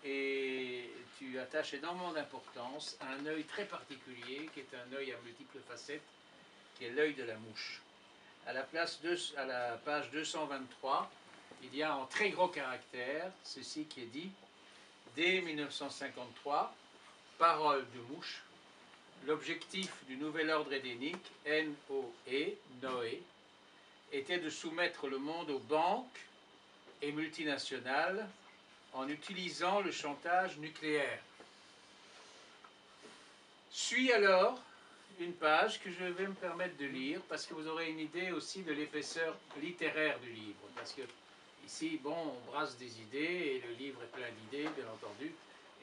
et tu attaches énormément d'importance à un œil très particulier, qui est un œil à multiples facettes, qui est l'œil de la mouche. À la page 223, il y a en très gros caractères ceci qui est dit: dès 1953, parole de mouche, l'objectif du nouvel ordre édénique, N-O-E, Noé, était de soumettre le monde aux banques et multinationales en utilisant le chantage nucléaire. Suit alors une page que je vais me permettre de lire parce que vous aurez une idée aussi de l'épaisseur littéraire du livre. Parce que ici, bon, on brasse des idées et le livre est plein d'idées, bien entendu,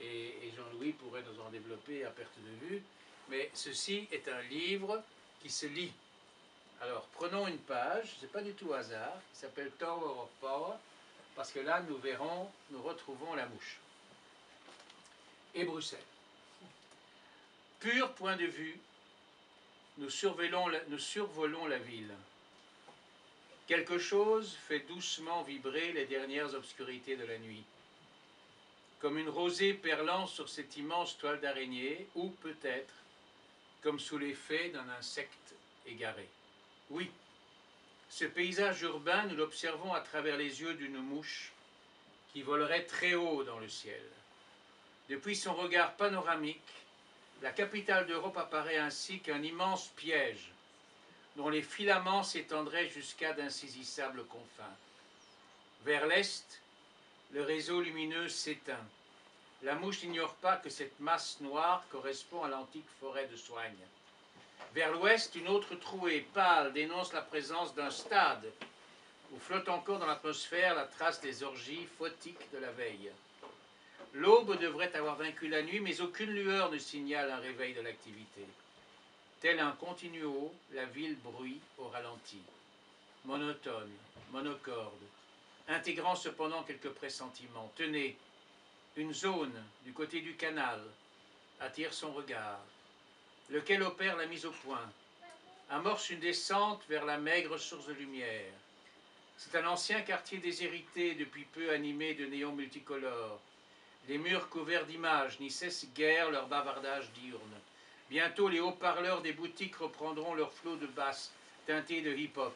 et Jean-Louis pourrait nous en développer à perte de vue. Mais ceci est un livre qui se lit. Alors, prenons une page, ce n'est pas du tout hasard, qui s'appelle Tower of Power, parce que là, nous retrouvons la mouche. Et Bruxelles. Pur point de vue, nous survolons la ville. Quelque chose fait doucement vibrer les dernières obscurités de la nuit. Comme une rosée perlant sur cette immense toile d'araignée, ou peut-être comme sous l'effet d'un insecte égaré. Oui, ce paysage urbain, nous l'observons à travers les yeux d'une mouche qui volerait très haut dans le ciel. Depuis son regard panoramique, la capitale d'Europe apparaît ainsi qu'un immense piège dont les filaments s'étendraient jusqu'à d'insaisissables confins. Vers l'est, le réseau lumineux s'éteint. La mouche n'ignore pas que cette masse noire correspond à l'antique forêt de Soigne. Vers l'ouest, une autre trouée pâle dénonce la présence d'un stade où flotte encore dans l'atmosphère la trace des orgies photiques de la veille. L'aube devrait avoir vaincu la nuit, mais aucune lueur ne signale un réveil de l'activité. Tel un continuo, la ville bruit au ralenti. Monotone, monocorde, intégrant cependant quelques pressentiments. Tenez, une zone du côté du canal attire son regard, lequel opère la mise au point, amorce une descente vers la maigre source de lumière. C'est un ancien quartier déshérité, depuis peu animé de néons multicolores. Les murs couverts d'images n'y cessent guère leur bavardage diurne. Bientôt, les haut-parleurs des boutiques reprendront leur flot de basses teintées de hip-hop.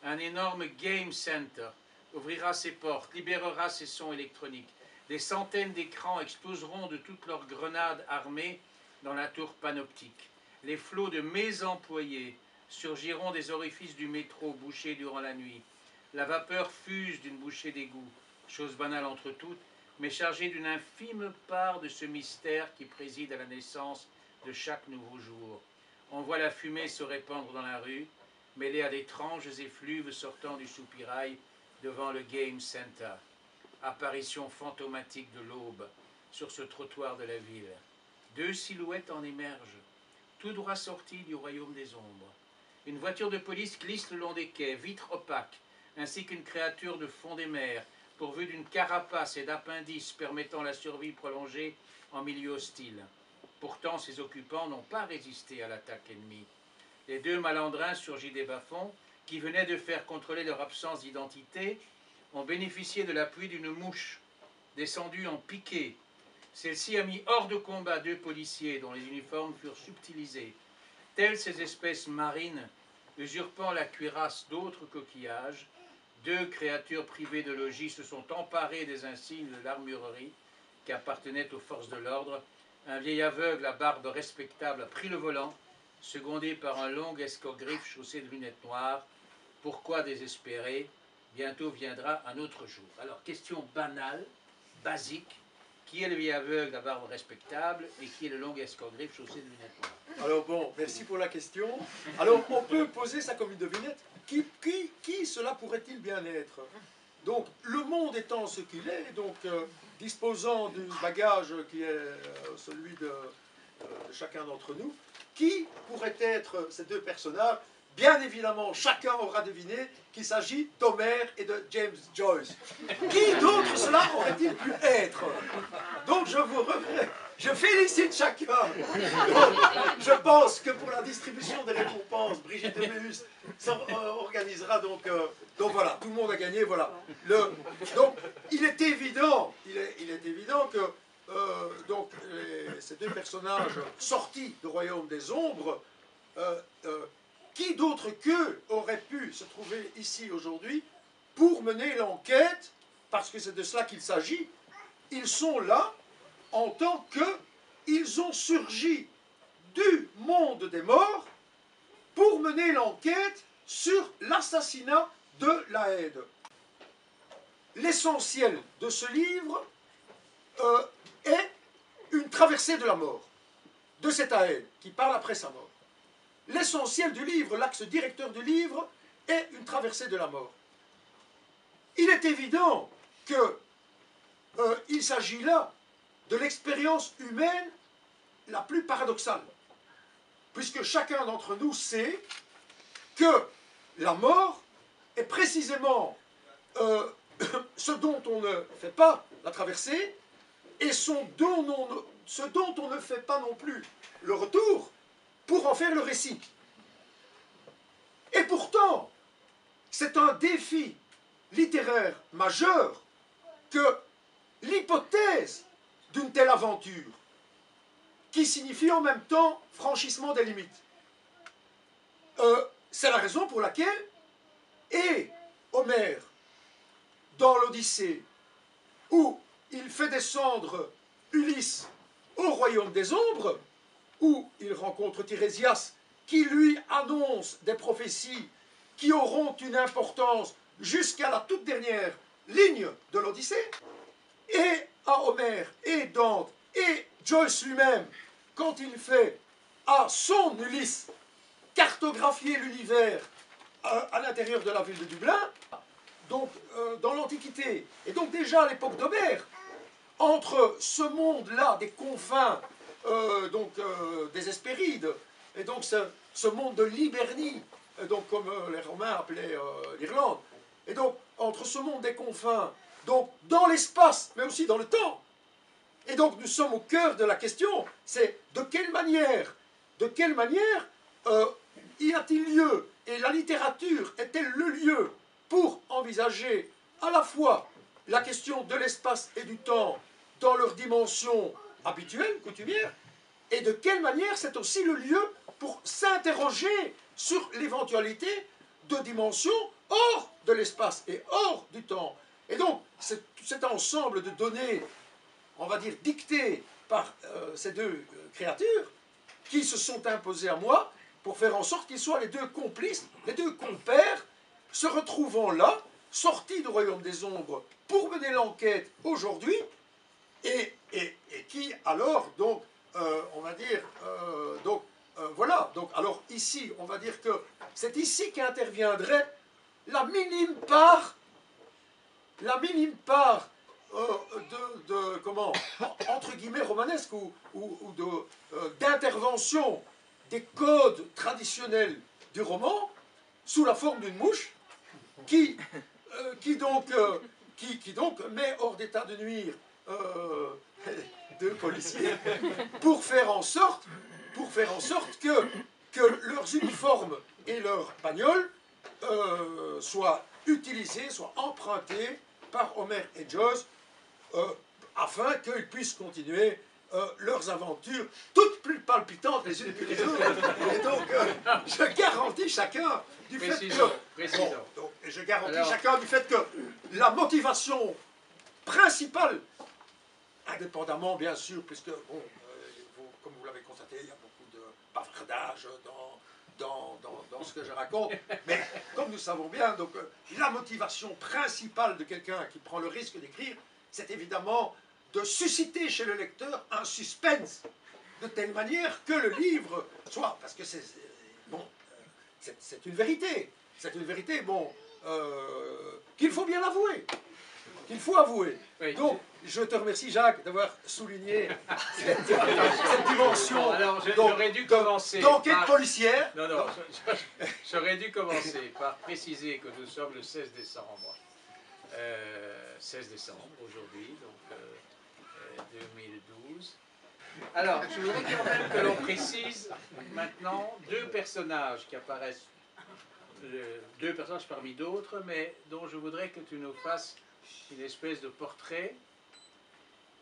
Un énorme game center ouvrira ses portes, libérera ses sons électroniques. Des centaines d'écrans exploseront de toutes leurs grenades armées dans la tour panoptique. Les flots de mésemployés surgiront des orifices du métro bouchés durant la nuit. La vapeur fuse d'une bouchée d'égout, chose banale entre toutes, mais chargée d'une infime part de ce mystère qui préside à la naissance de chaque nouveau jour. On voit la fumée se répandre dans la rue, mêlée à d'étranges effluves sortant du soupirail devant le Game Center. Apparition fantomatique de l'aube sur ce trottoir de la ville. Deux silhouettes en émergent, tout droit sorties du royaume des ombres. Une voiture de police glisse le long des quais, vitres opaques, ainsi qu'une créature de fond des mers, pourvue d'une carapace et d'appendices permettant la survie prolongée en milieu hostile. Pourtant, ses occupants n'ont pas résisté à l'attaque ennemie. Les deux malandrins surgis des bas-fonds, qui venaient de faire contrôler leur absence d'identité, ont bénéficié de l'appui d'une mouche, descendue en piqué. Celle-ci a mis hors de combat deux policiers dont les uniformes furent subtilisés. Telles ces espèces marines, usurpant la cuirasse d'autres coquillages, deux créatures privées de logis se sont emparées des insignes de l'armurerie qui appartenaient aux forces de l'ordre. Un vieil aveugle à barbe respectable a pris le volant, secondé par un long escogriffe chaussé de lunettes noires. Pourquoi désespérer? Bientôt viendra un autre jour. Alors, question banale, basique. Qui est le vieil aveugle à barbe respectable et qui est le long escogriffe chaussé de lunettes noires? Alors bon, merci pour la question. Alors, on peut poser ça comme une devinette. Qui cela pourrait-il bien être? Donc, le monde étant ce qu'il est, donc disposant du bagage qui est celui de chacun d'entre nous, qui pourrait être ces deux personnages? Bien évidemment, chacun aura deviné qu'il s'agit d'Homère et de James Joyce. Qui d'autre cela aurait-il pu être? Donc, je vous regrette. Je félicite chacun. Je pense que pour la distribution des récompenses, Brigitte Deméus organisera donc voilà, tout le monde a gagné, voilà. Donc il est évident que ces deux personnages sortis du royaume des ombres, qui d'autre qu'eux aurait pu se trouver ici aujourd'hui pour mener l'enquête, parce que c'est de cela qu'il s'agit. Ils sont là en tant qu'ils ont surgi du monde des morts pour mener l'enquête sur l'assassinat de la Haide. L'essentiel de ce livre est une traversée de la mort, de cette Haide qui parle après sa mort. L'essentiel du livre, l'axe directeur du livre, est une traversée de la mort. Il est évident qu'il s'agit là de l'expérience humaine la plus paradoxale, puisque chacun d'entre nous sait que la mort est précisément ce dont on ne fait pas la traversée et ce dont on ne fait pas non plus le retour pour en faire le récit. Et pourtant, c'est un défi littéraire majeur que l'hypothèse d'une telle aventure, qui signifie en même temps franchissement des limites. C'est la raison pour laquelle, et Homère, dans l'Odyssée, où il fait descendre Ulysse au royaume des ombres, où il rencontre Tirésias, qui lui annonce des prophéties qui auront une importance jusqu'à la toute dernière ligne de l'Odyssée, et à Homère, et Dante, et Joyce lui-même, quand il fait à son Ulysse cartographier l'univers à l'intérieur de la ville de Dublin, donc dans l'Antiquité, et donc déjà à l'époque d'Homère, entre ce monde-là des confins des Hespérides, et donc ce monde de l'Hibernie, donc comme les Romains appelaient l'Irlande, et donc entre ce monde des confins, donc dans l'espace, mais aussi dans le temps, et donc nous sommes au cœur de la question, c'est de quelle manière y a-t-il lieu, et la littérature est-elle le lieu pour envisager à la fois la question de l'espace et du temps dans leur dimension habituelle, coutumière, et de quelle manière c'est aussi le lieu pour s'interroger sur l'éventualité de dimensions hors de l'espace et hors du temps. Et donc, cet ensemble de données, on va dire, dictées par ces deux créatures, qui se sont imposées à moi, pour faire en sorte qu'ils soient les deux complices, les deux compères, se retrouvant là, sortis du royaume des ombres, pour mener l'enquête aujourd'hui, et qui alors, donc, on va dire, voilà, donc alors ici, on va dire que c'est ici qu'interviendrait la minime part comment, entre guillemets, romanesque ou d'intervention des codes traditionnels du roman sous la forme d'une mouche qui donc met hors d'état de nuire deux policiers pour faire en sorte que leurs uniformes et leurs bagnoles soient utilisés, soient empruntés par Homère et Joyce afin qu'ils puissent continuer leurs aventures, toutes plus palpitantes les unes que les autres. Et donc, je garantis chacun du fait que la motivation principale, indépendamment bien sûr, puisque, bon, comme vous l'avez constaté, il y a beaucoup de bavardage dans ce que je raconte, mais comme nous savons bien, donc, la motivation principale de quelqu'un qui prend le risque d'écrire, c'est évidemment de susciter chez le lecteur un suspense, de telle manière que le livre soit, parce que c'est une vérité, bon, qu'il faut bien avouer, qu'il faut avouer. Oui. Donc, je te remercie, Jacques, d'avoir souligné cette dimension d'enquête policière. Non, j'aurais dû commencer par préciser que nous sommes le 16 décembre. 16 décembre aujourd'hui, donc de 12. Alors, je voudrais quand même que l'on précise maintenant deux personnages qui apparaissent, deux personnages parmi d'autres, mais dont je voudrais que tu nous fasses une espèce de portrait.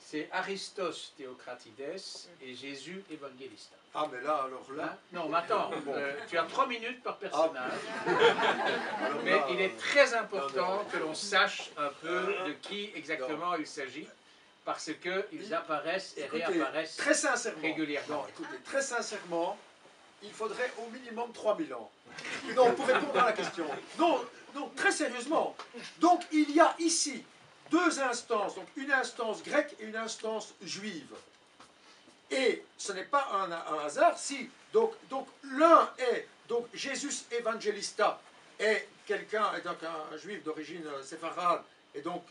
C'est Aristos Théocratides et Jésus Évangélista. Ah, mais là, alors là... Hein? Non, mais attends, Bon. tu as 3 minutes par personnage, alors mais là, il est très important que l'on sache un peu de qui exactement il s'agit, parce qu'ils apparaissent et écoutez, réapparaissent très sincèrement, régulièrement. non, écoutez, très sincèrement, il faudrait au minimum 3000 ans. Non, pour répondre à la question. Non, non, très sérieusement. Donc, il y a ici deux instances, donc une instance grecque et une instance juive. Et ce n'est pas un hasard si, donc l'un est, donc Jésus Évangélista est quelqu'un, est donc un juif d'origine séfarade, et donc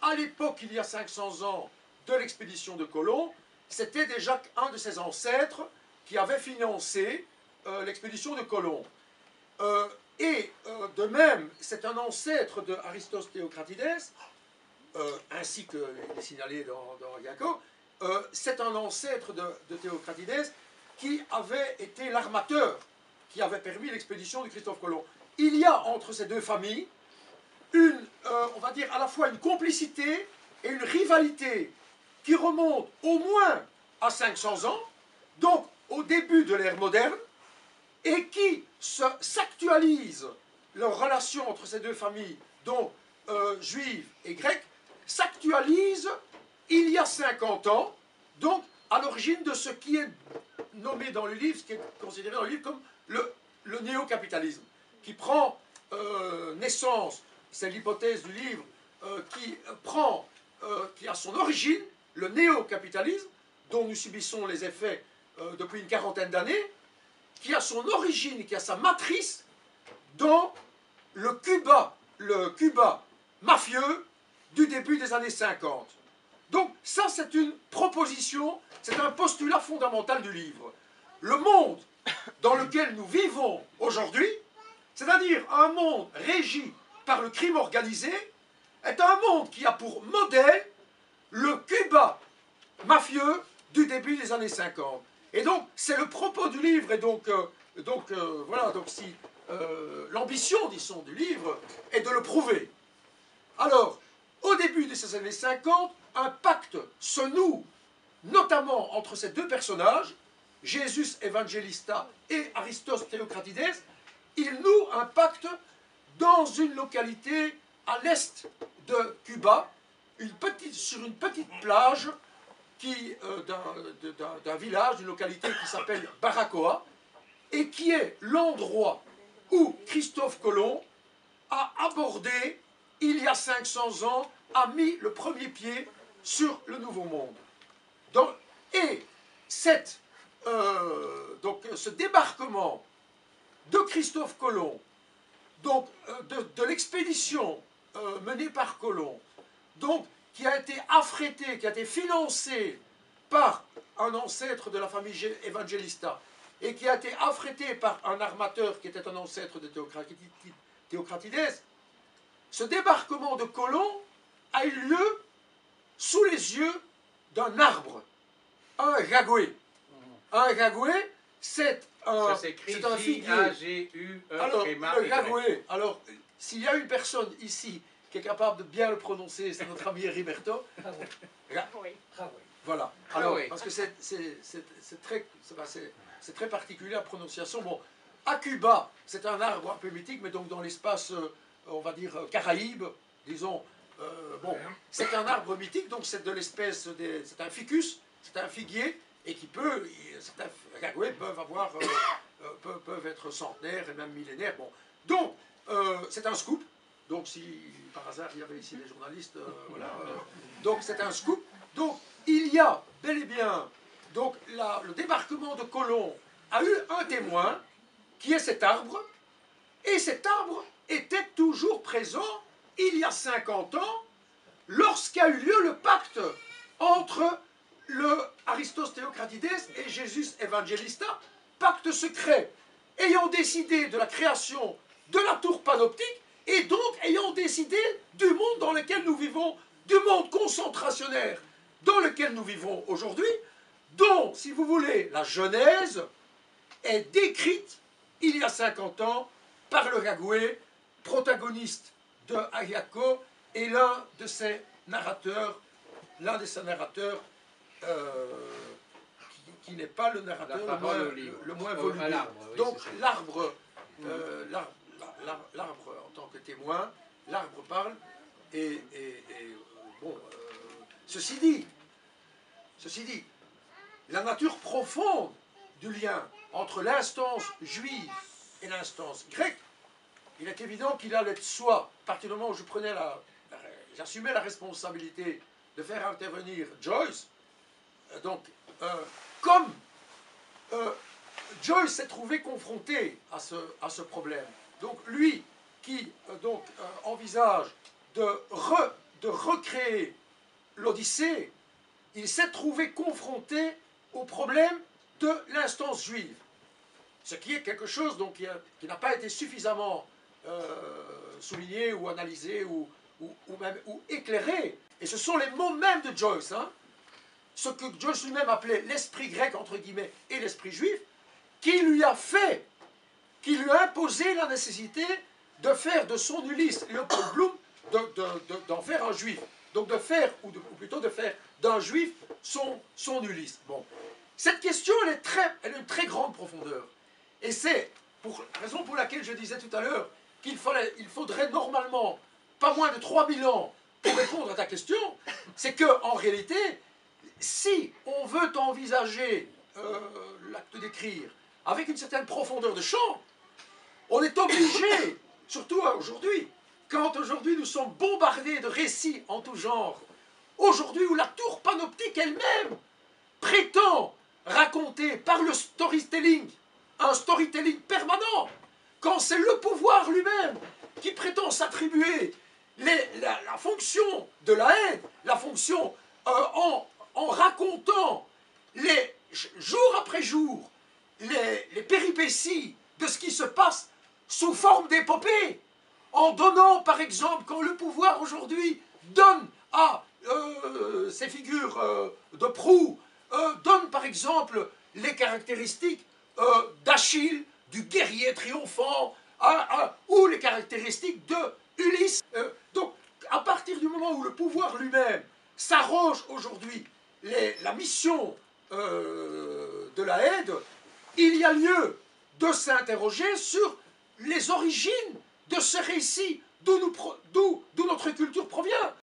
à l'époque, il y a 500 ans, de l'expédition de Colomb, c'était déjà un de ses ancêtres qui avait financé l'expédition de Colomb. De même, c'est un ancêtre de Aristos Théocratides, ainsi que est signalé dans Jacob, c'est un ancêtre de Théocratides qui avait été l'armateur qui avait permis l'expédition de Christophe Colomb. Il y a entre ces deux familles on va dire à la fois une complicité et une rivalité qui remonte au moins à 500 ans, donc au début de l'ère moderne, et qui s'actualise, leur relation entre ces deux familles, donc juive et grecque, s'actualise il y a 50 ans, donc à l'origine de ce qui est nommé dans le livre, ce qui est considéré dans le livre comme le néo-capitalisme, qui prend naissance, c'est l'hypothèse du livre, qui a son origine, le néo-capitalisme, dont nous subissons les effets depuis une quarantaine d'années, qui a son origine, qui a sa matrice dans le Cuba mafieux du début des années 50. Donc ça, c'est une proposition, c'est un postulat fondamental du livre. Le monde dans lequel nous vivons aujourd'hui, c'est-à-dire un monde régi par le crime organisé, est un monde qui a pour modèle le Cuba mafieux du début des années 50. Et donc, c'est le propos du livre, et voilà, donc si l'ambition, disons, du livre est de le prouver. Alors, au début de ces années 50, un pacte se noue, notamment entre ces deux personnages, Jésus Évangélista et Aristos Théocratides. Il noue un pacte dans une localité à l'est de Cuba, sur une petite plage d'un village, d'une localité qui s'appelle Baracoa, et qui est l'endroit où Christophe Colomb a abordé, il y a 500 ans, a mis le premier pied sur le Nouveau Monde. Et ce débarquement de Christophe Colomb, de l'expédition menée par Colomb, qui a été affrétée, qui a été financée par un ancêtre de la famille Évangélista, et qui a été affrétée par un armateur qui était un ancêtre de Théocratides, ce débarquement de Colomb a eu lieu sous les yeux d'un arbre, un jagoué. Un jagoué, c'est un figuier. Alors, le jagoué, alors, s'il y a une personne ici qui est capable de bien le prononcer, c'est notre ami Heriberto. Voilà. Alors, parce que c'est très particulier la prononciation. Bon, à Cuba, c'est un arbre un peu mythique, mais donc dans l'espace, on va dire, Caraïbes, disons, c'est un arbre mythique, donc c'est de l'espèce, c'est un ficus, c'est un figuier, et certains jagoués peuvent être centenaires et même millénaires. Bon. Donc, c'est un scoop. Donc, si par hasard il y avait ici des journalistes, donc c'est un scoop. Donc, il y a bel et bien, donc le débarquement de Colomb a eu un témoin, qui est cet arbre, et cet arbre était toujours présent il y a 50 ans, lorsqu'a eu lieu le pacte entre Aristos Théocratides et Jésus Évangélista, pacte secret, ayant décidé de la création de la tour panoptique, et donc ayant décidé du monde dans lequel nous vivons, du monde concentrationnaire, dans lequel nous vivons aujourd'hui, dont, si vous voulez, la genèse est décrite il y a 50 ans par le Ragoué, protagoniste de Ayako, et l'un de ses narrateurs, qui n'est pas le narrateur le moins volumineux. Donc l'arbre, l'arbre en tant que témoin, l'arbre parle, et bon, ceci dit, la nature profonde du lien entre l'instance juive et l'instance grecque, il est évident qu'il allait de soi, à partir du moment où j'assumais la responsabilité de faire intervenir Joyce, donc, comme Joyce s'est trouvé confronté à ce problème, donc lui qui envisage de recréer l'Odyssée, il s'est trouvé confronté au problème de l'instance juive, ce qui est quelque chose donc, qui n'a pas été suffisamment souligné ou analysé ou éclairé. Et ce sont les mots mêmes de Joyce, hein, ce que Joyce lui-même appelait l'esprit grec, entre guillemets, et l'esprit juif, qui lui a imposé la nécessité de faire de son Ulysse, Léopold Bloom, d'en faire un juif. Donc de faire, ou plutôt de faire d'un juif son Ulysse. Bon. Cette question, elle a une très grande profondeur. Et c'est la raison pour laquelle je disais tout à l'heure qu'il faudrait normalement pas moins de 3000 ans pour répondre à ta question, c'est qu'en réalité, si on veut envisager l'acte d'écrire avec une certaine profondeur de champ, on est obligé, surtout aujourd'hui, quand aujourd'hui nous sommes bombardés de récits en tout genre, aujourd'hui où la tour panoptique elle-même prétend raconter par le storytelling, un storytelling permanent, quand c'est le pouvoir lui-même qui prétend s'attribuer la fonction de la haine, la fonction en racontant jour après jour les péripéties de ce qui se passe sous forme d'épopée, en donnant par exemple, quand le pouvoir aujourd'hui donne à ces figures de proue, donne par exemple les caractéristiques d'Achille, du guerrier triomphant, ou les caractéristiques de Ulysse. Donc, à partir du moment où le pouvoir lui-même s'arroge aujourd'hui la mission de la Haide, il y a lieu de s'interroger sur les origines de ce récit, d'où notre culture provient.